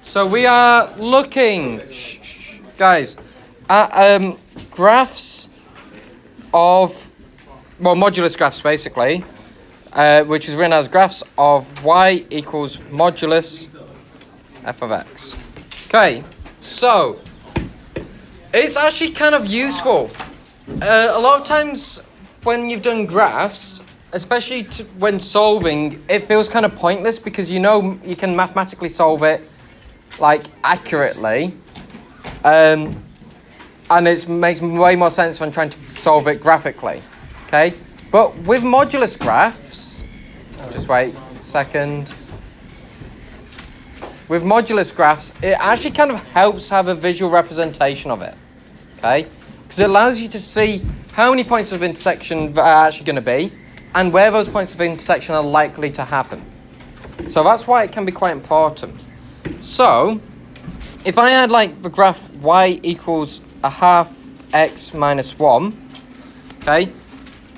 So we are looking, guys, at graphs of, well, modulus graphs basically, which is written as graphs of y equals modulus f of x. Okay, so it's actually kind of useful. A lot of times when you've done graphs, especially when solving, it feels kind of pointless because you know you can mathematically solve it like accurately, and it makes way more sense when trying to solve it graphically. Okay, but with modulus graphs, just wait a second. With modulus graphs, it actually kind of helps have a visual representation of it. Okay, because it allows you to see how many points of intersection there are actually going to be, and where those points of intersection are likely to happen. So that's why it can be quite important. So, if I had like the graph y equals a half x minus 1, okay,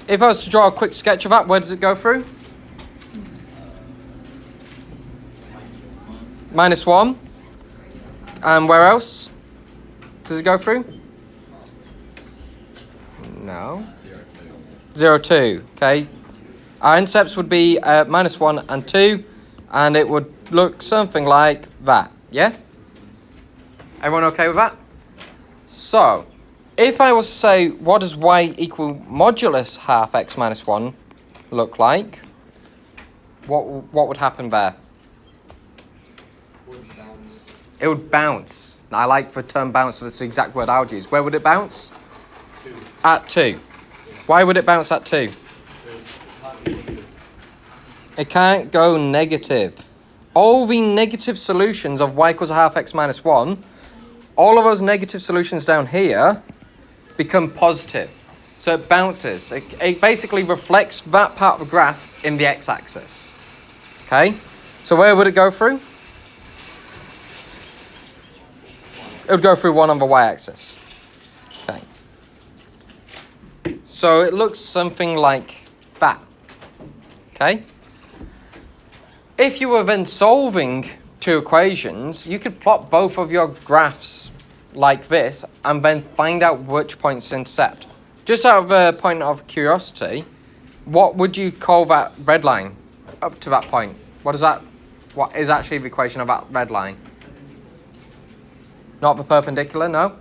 if I was to draw a quick sketch of that, where does it go through? Minus 1. And where else does it go through? No. 0, 2. Okay. Our intercepts would be minus 1 and 2, and it would look something like that. Yeah? Everyone okay with that? So, if I was to say, what does y equal modulus half x minus 1 look like? What would happen there? It would bounce. I like the term bounce, that's the exact word I would use. Where would it bounce? 2. At 2. Why would it bounce at 2? It can't go negative. All the negative solutions of y equals a half x minus 1, all of those negative solutions down here become positive. So it bounces. It basically reflects that part of the graph in the x-axis. Okay? So where would it go through? It would go through 1 on the y-axis. Okay. So it looks something like that. Okay? If you were then solving two equations, you could plot both of your graphs like this and then find out which points intercept. Just out of a point of curiosity, what would you call that red line up to that point? What is actually the equation of that red line? Not the perpendicular, no?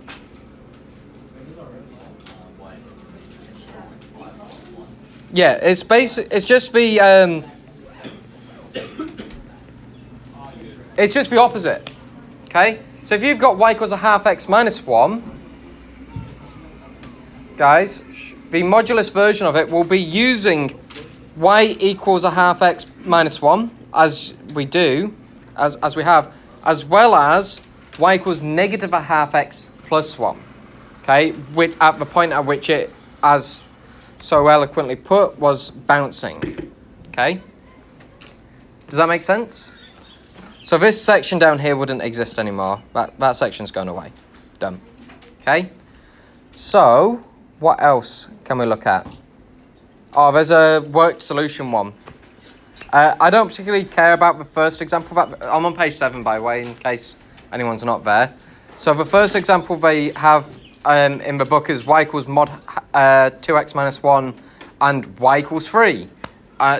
Yeah, it's just the it's just the opposite. Okay? So if you've got y equals a half x minus 1, guys, the modulus version of it will be using y equals a half x minus 1, as we do, as we have, as well as y equals negative a half x plus 1. Okay? At the point at which it, as so eloquently put, was bouncing. Okay? Does that make sense? So this section down here wouldn't exist anymore. That section's gone away. Done. Okay? So, what else can we look at? Oh, there's a worked solution one. I don't particularly care about the first example. I'm on page 7, by the way, in case anyone's not there. So the first example they have in the book is y equals mod 2x minus 1 and y equals 3.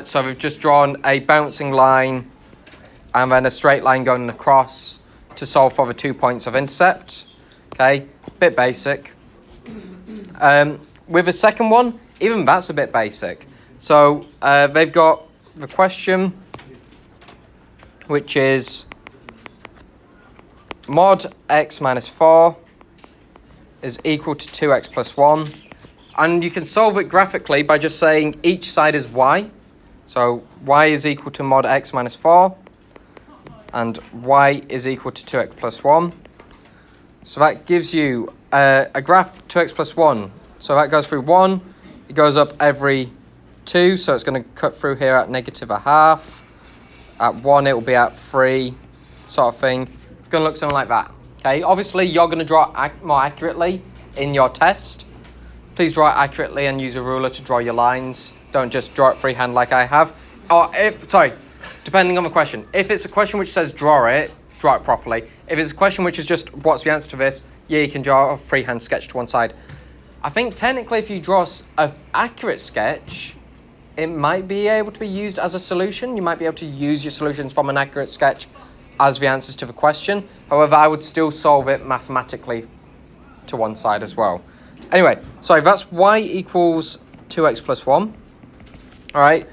So we've just drawn a bouncing line and then a straight line going across to solve for the 2 points of intercept. Okay, bit basic. With the second one, even that's a bit basic. So they've got the question, which is mod x minus 4 is equal to 2x plus 1. And you can solve it graphically by just saying each side is y. So y is equal to mod x minus 4. And y is equal to 2x plus 1. So that gives you a graph 2x plus 1. So that goes through 1. It goes up every 2. So it's going to cut through here at negative a half. At 1 it will be at 3, sort of thing. It's going to look something like that. Okay, obviously you're going to draw more accurately in your test. Please draw it accurately and use a ruler to draw your lines. Don't just draw it freehand like I have. Or, depending on the question. If it's a question which says draw it, draw it properly. If it's a question which is just what's the answer to this, yeah, you can draw a freehand sketch to one side. I think technically if you draw an accurate sketch, it might be able to be used as a solution. You might be able to use your solutions from an accurate sketch as the answers to the question. However, I would still solve it mathematically to one side as well. Anyway, so that's y equals 2x plus 1. All right,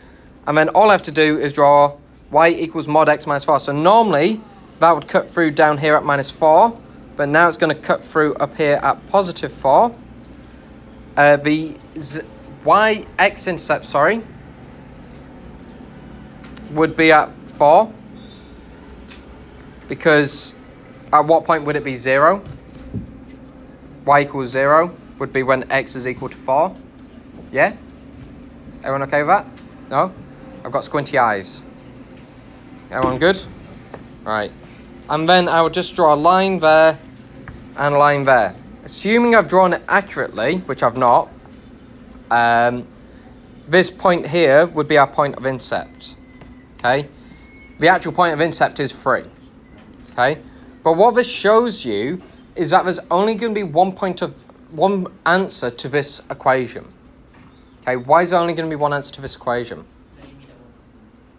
and then all I have to do is draw y equals mod x minus 4. So normally that would cut through down here at minus 4, but now it's going to cut through up here at positive 4. The x-intercept, would be at 4, because at what point would it be 0? Y equals 0 would be when x is equal to 4. Yeah? Everyone okay with that? No? I've got squinty eyes. Everyone good? Right. And then I would just draw a line there and a line there. Assuming I've drawn it accurately, which I've not, this point here would be our point of intercept. Okay? The actual point of intercept is 3. Okay? But what this shows you is that there's only going to be one answer to this equation. Okay, why is there only going to be one answer to this equation?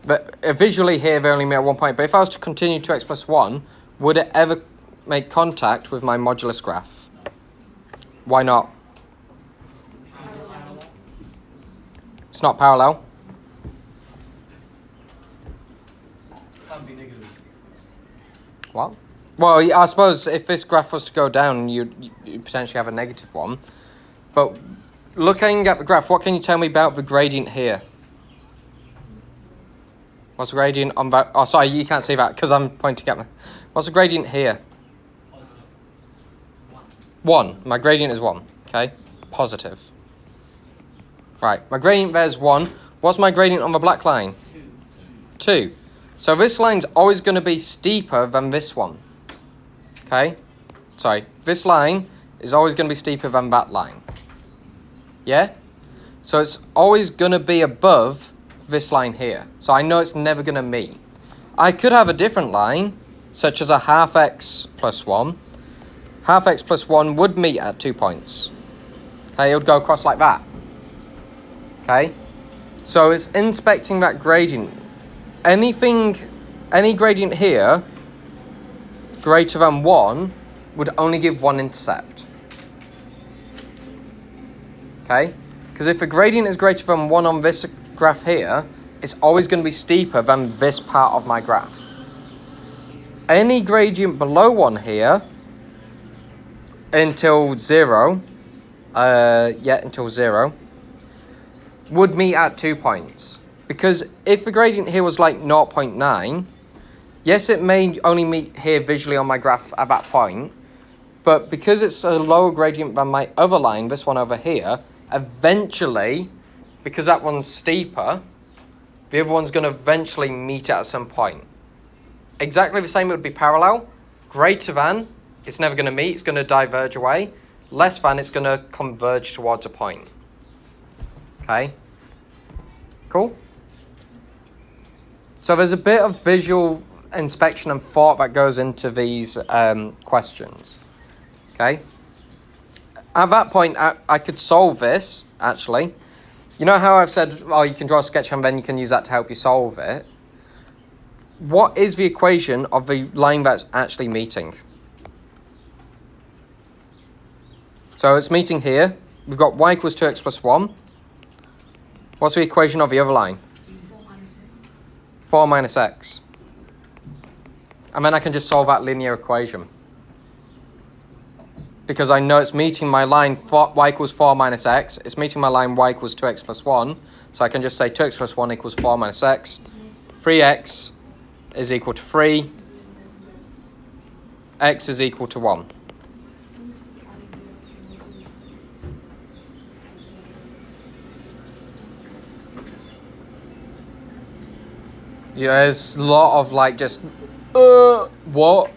But visually here they only meet at 1 point. But if I was to continue 2x plus 1, would it ever make contact with my modulus graph? Why not? It's not parallel. What? Well, I suppose if this graph was to go down, you'd potentially have a negative one. But looking at the graph, what can you tell me about the gradient here? What's the gradient on that? Oh, sorry, you can't see that because I'm pointing at me. What's the gradient here? 1. My gradient is 1. Okay, positive. Right, my gradient there is 1. What's my gradient on the black line? 2. So this line's always going to be steeper than this one. Okay? Sorry, this line is always going to be steeper than that line. Yeah? So it's always going to be above this line here. So I know it's never going to meet. I could have a different line, such as a half x plus 1. Half x plus 1 would meet at 2 points. Okay, it would go across like that. Okay? So it's inspecting that gradient. Any gradient here greater than 1 would only give one intercept. Okay? Because if the gradient is greater than 1 on this graph here, it's always going to be steeper than this part of my graph. Any gradient below 1 here, until 0, until 0, would meet at 2 points. Because if the gradient here was like 0.9, yes, it may only meet here visually on my graph at that point, but because it's a lower gradient than my other line, this one over here, eventually, because that one's steeper, the other one's going to eventually meet it at some point. Exactly the same would be parallel. Greater than, it's never going to meet, it's going to diverge away. Less than, it's going to converge towards a point. Okay? Cool? So there's a bit of visual inspection and thought that goes into these questions. Okay? At that point, I could solve this, actually. You know how I've said, oh, you can draw a sketch and then you can use that to help you solve it? What is the equation of the line that's actually meeting? So it's meeting here. We've got y equals 2x plus 1. What's the equation of the other line? 4 minus x. And then I can just solve that linear equation. Because I know it's meeting my line y equals 4 minus x. It's meeting my line y equals 2x plus 1. So I can just say 2x plus 1 equals 4 minus x. 3x is equal to 3. X is equal to 1. Yeah, there's a lot of like just, what?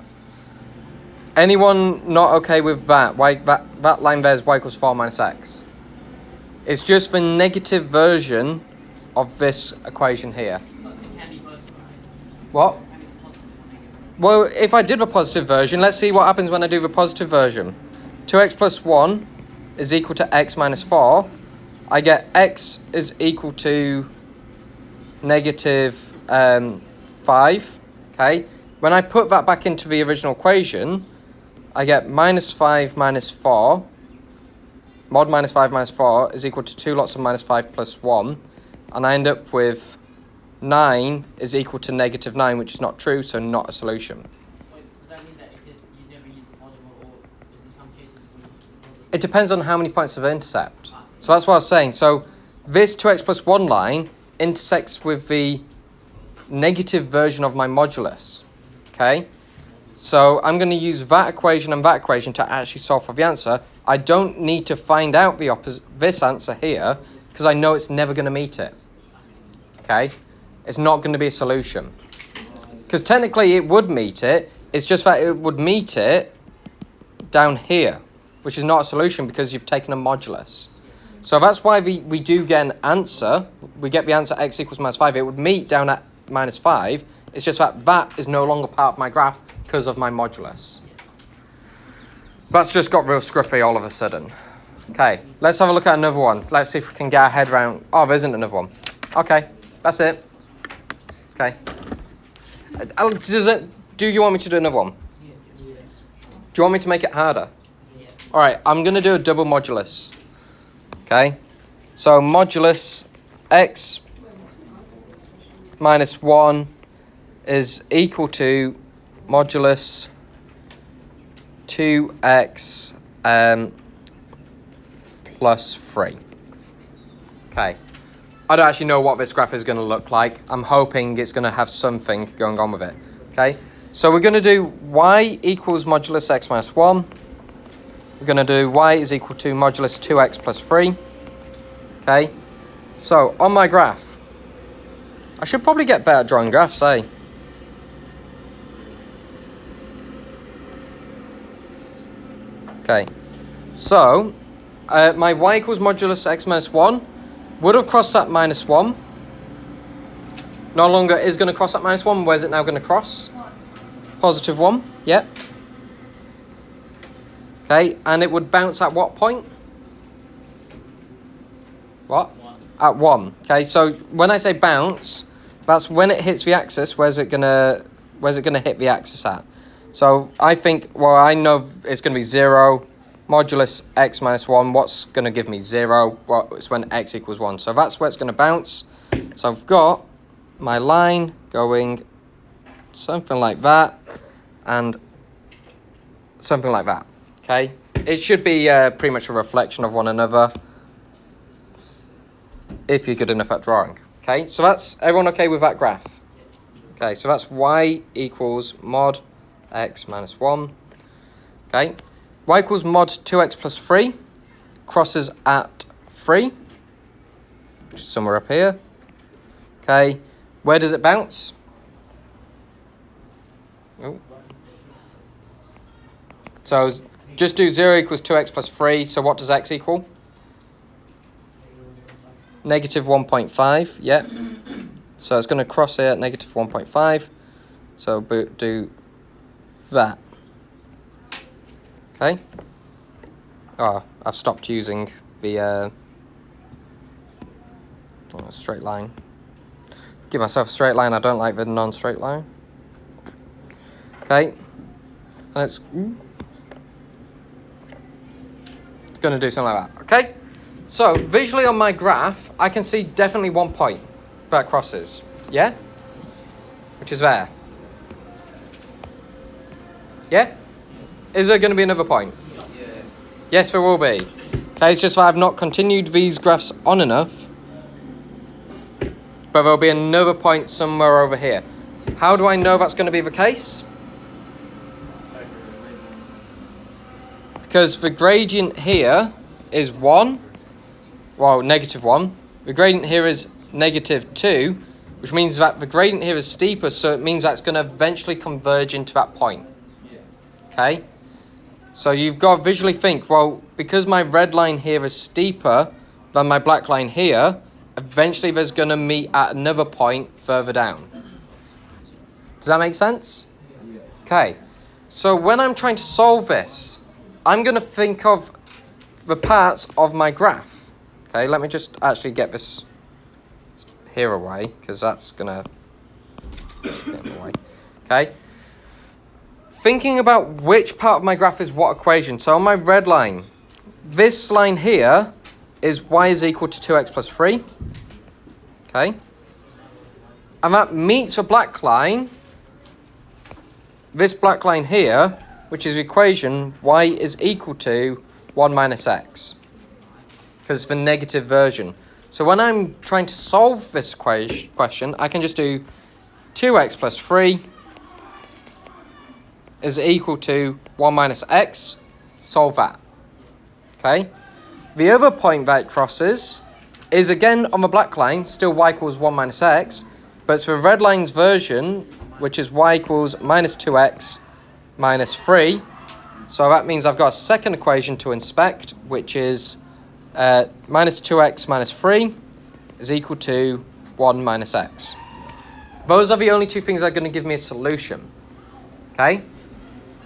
Anyone not okay with that? Why that line there is y equals 4 minus x? It's just the negative version of this equation here. But it can be positive, right? What? It can be positive or negative. Well, if I did the positive version, let's see what happens when I do the positive version. 2x plus 1 is equal to x minus 4. I get x is equal to negative 5. Okay. When I put that back into the original equation, I get minus 5 minus 4. Mod minus 5 minus 4 is equal to 2 lots of minus 5 plus 1. And I end up with 9 is equal to negative 9, which is not true, so not a solution. Wait, does that mean that you never use the modular, or is there some cases where It depends on how many points of intercept. So that's what I was saying. So this 2x plus 1 line intersects with the negative version of my modulus. Okay? So I'm going to use that equation and that equation to actually solve for the answer. I don't need to find out this answer here, because I know it's never going to meet it. Okay? It's not going to be a solution. Because technically it would meet it. It's just that it would meet it down here, which is not a solution because you've taken a modulus. So that's why we do get an answer. We get the answer x equals minus 5. It would meet down at minus 5. It's just that that is no longer part of my graph because of my modulus. That's just got real scruffy all of a sudden. Okay, let's have a look at another one. Let's see if we can get our head around. Oh, there isn't another one. Okay, that's it. Okay. Do you want me to do another one? Yes. Do you want me to make it harder? Yes. All right, I'm going to do a double modulus. Okay, so modulus x minus 1 is equal to modulus 2x plus 3. Okay, I don't actually know what this graph is going to look like. I'm hoping it's going to have something going on with it. Okay, so we're going to do y equals modulus x minus 1. We're going to do y is equal to modulus 2x plus 3. Okay, so on my graph, I should probably get better at drawing graphs, eh? Okay, so my y equals modulus x minus 1 would have crossed at minus 1. No longer is going to cross at minus 1. Where's it now going to cross? 1. Positive 1, yep. Okay, and it would bounce at what point? What? 1. At 1. Okay, so when I say bounce, that's when it hits the axis. Where's it gonna hit the axis at? So I think, well, I know it's gonna be 0. Modulus x minus 1. What's gonna give me 0? Well, it's when x equals 1. So that's where it's gonna bounce. So I've got my line going something like that, and something like that. Okay, it should be pretty much a reflection of one another if you're good enough at drawing. Okay, so that's everyone okay with that graph? Okay, so that's y equals mod x minus 1. Okay, y equals mod 2x plus 3 crosses at 3, which is somewhere up here. Okay, where does it bounce? Oh. So just do 0 equals 2x plus 3. So what does x equal? Negative 1.5. Yeah. So it's going to cross here at negative 1.5. So do that. Okay. Oh, I've stopped using the straight line. Give myself a straight line. I don't like the non-straight line. Okay. And it's going to do something like that. Okay. So visually on my graph, I can see definitely one point that crosses. Yeah? Which is there. Yeah? Is there going to be another point? Yeah. Yes, there will be. Okay, it's just that I've not continued these graphs on enough. But there'll be another point somewhere over here. How do I know that's going to be the case? Because the gradient here is 1. Well, negative 1. The gradient here is negative 2, which means that the gradient here is steeper, so it means that's going to eventually converge into that point. Okay? So you've got to visually think, well, because my red line here is steeper than my black line here, eventually there's going to meet at another point further down. Does that make sense? Okay, so when I'm trying to solve this, I'm going to think of the parts of my graph. Okay, let me just actually get this here away, because that's going to get in the way. Okay, thinking about which part of my graph is what equation. So on my red line, this line here is y is equal to 2x plus 3. Okay, and that meets a black line, this black line here, which is the equation y is equal to 1 minus x, because it's the negative version. So when I'm trying to solve this question, I can just do 2x plus 3 is equal to 1 minus x, solve that. Okay? The other point that it crosses is again on the black line, still y equals 1 minus x, but it's the red line's version, which is y equals minus 2x minus 3. So that means I've got a second equation to inspect, which is minus 2x minus 3 is equal to 1 minus x. Those are the only two things that are going to give me a solution. Okay?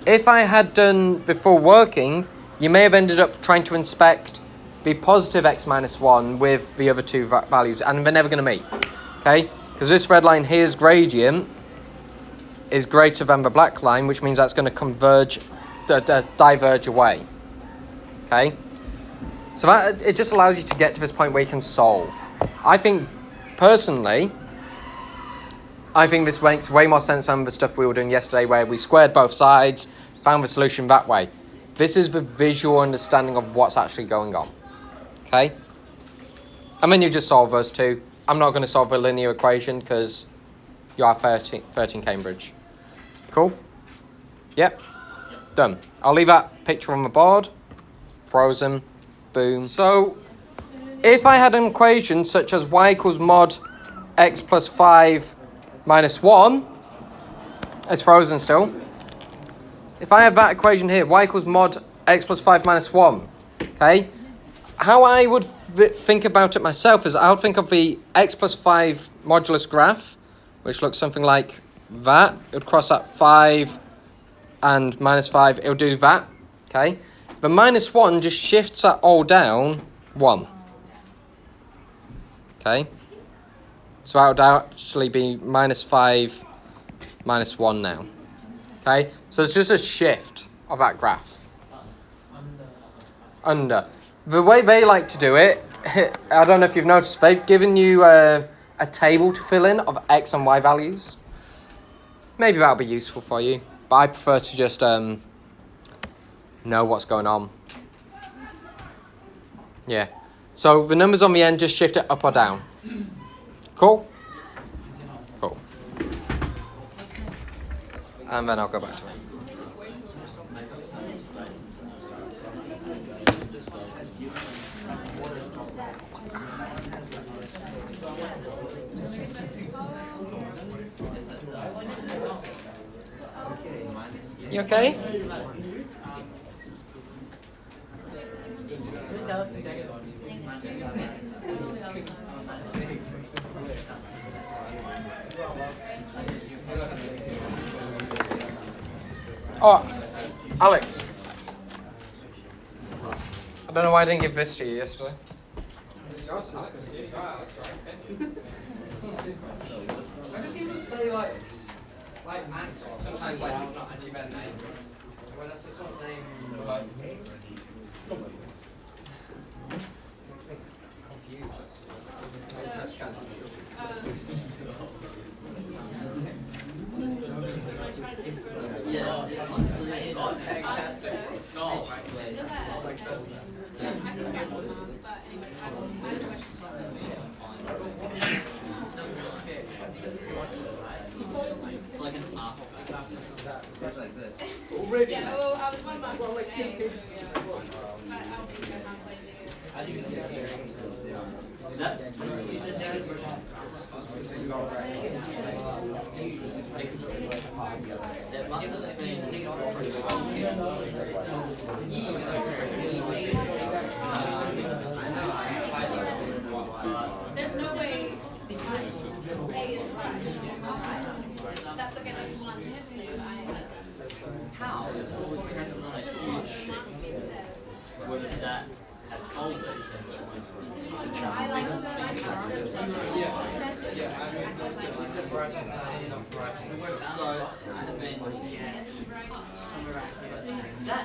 If I had done before working, you may have ended up trying to inspect the positive x minus 1 with the other two values, and they're never going to meet. Okay? Because this red line here's gradient is greater than the black line, which means that's going to converge, diverge away. Okay? So that it just allows you to get to this point where you can solve. I think, personally, this makes way more sense than the stuff we were doing yesterday where we squared both sides, found the solution that way. This is the visual understanding of what's actually going on. Okay? And then you just solve those two. I'm not going to solve a linear equation because you are 13 Cambridge. Cool? Yep. Done. I'll leave that picture on the board. Frozen. Boom. So, if I had an equation such as y equals mod x plus 5 minus 1, it's frozen still. If I have that equation here, y equals mod x plus 5 minus 1, okay? How I would think about it myself is I would think of the x plus 5 modulus graph, which looks something like that. It would cross at 5 and minus 5. It will do that, okay? The minus 1 just shifts that all down 1. Okay? So that would actually be minus 5 minus 1 now. Okay? So it's just a shift of that graph. Under. The way they like to do it, I don't know if you've noticed, they've given you a table to fill in of x and y values. Maybe that'll be useful for you. But I prefer to just know what's going on. Yeah. So the numbers on the end, just shift it up or down. Cool? Cool. And then I'll go back to it. You okay? Oh, Alex. I don't know why I didn't give this to you yesterday. Why do people say like Max? Sometimes like it's not actually their name. When that's just someone's name, like confused. That's kind of It's like an off. Already? Yeah, well, I was one of my today. But I'll be so That must have been there's no way A is right. That's okay, that's one. Would that have folded? So, And then, yeah, somewhere around here.